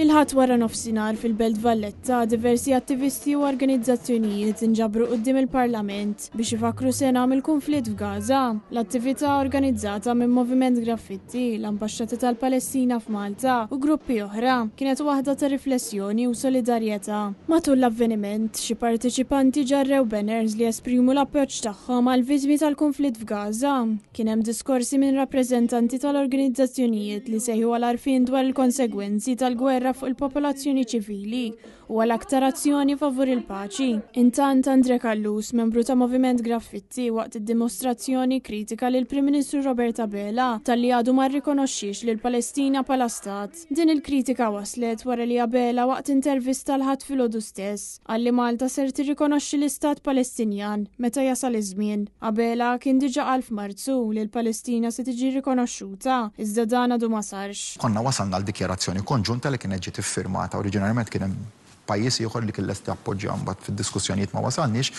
Il-ħadd wara nofsinhar fil-Belt Valletta diversi attivisti u organizzazzjonijiet inġabru quddiem il-Parlament biex ifakru sena mill-konflitt f'Gaza. L-attività organizzata minn Moviment Graffiti, l-Ambaxxata tal-Palestina f'Malta u gruppi oħra kienet waħda ta' riflessjoni u solidarjetà. Matul l-avveniment, xi partiċipanti ġarrew banners li esprimu l-appoġġ tagħhom għal viżmi tal-konflitt f'Gaza. Kien hemm diskorsi minn rappreżentanti tal-organizzazzjonijiet li sejħu għal għarfien dwar il-konsegwenzi tal-gwerra fuq il-popolazzjoni ċivili u għal aktar azzjoni favur il-paċi. Intant Andre Kallus, membru ta' Moviment Graffiti, waqt id-dimostrazzjoni kritika lil Prim Ministru Robert Abela talli għadu ma rrikonoxxix lil Palestina bħala stat. Din il-kritika waslet wara li Abela waqt intervista l-ħadd filgħodu stess għalli Malta ser tirrikonoxxi l-istat Palestinjan meta jasal iż-żmien. Abela kien diġà qal f'Marzu li l-Palestina se tiġi rikonoxxuta iżda dan għadu ma sarx. Konna wasalna l-dikjarazzjoni konġunta li kienet ġiet iffirmata oriġinarjament kien hemm pajjiż ieħor li kien lest jappoġġja mbagħad fid-diskussjonijiet ma wasalniex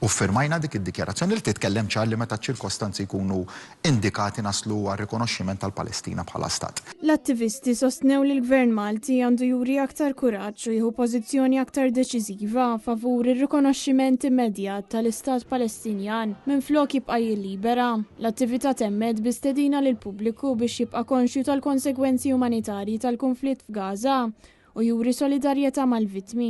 u ffirmajna dik id-dikjarazzjoni li titkellem ċar li meta ċirkostanzi jkunu indikati naslu għar rikonoxximent tal-Palestina bħala stat. L-attivisti sostnew li l-Gvern Malti għandu juri aktar kuraġġ u jieħu pożizzjoni aktar deċiżiva favur ir-rikonoxximent immedjat tal-Istat Palestinjan minflok jibqa' jillibera. L-attività temmed bistedina lil pubbliku biex jibqa' konxju tal-konsegwenzi umanitarji tal-konflitt f'Gaza u juri solidarjetà mal-vittmi.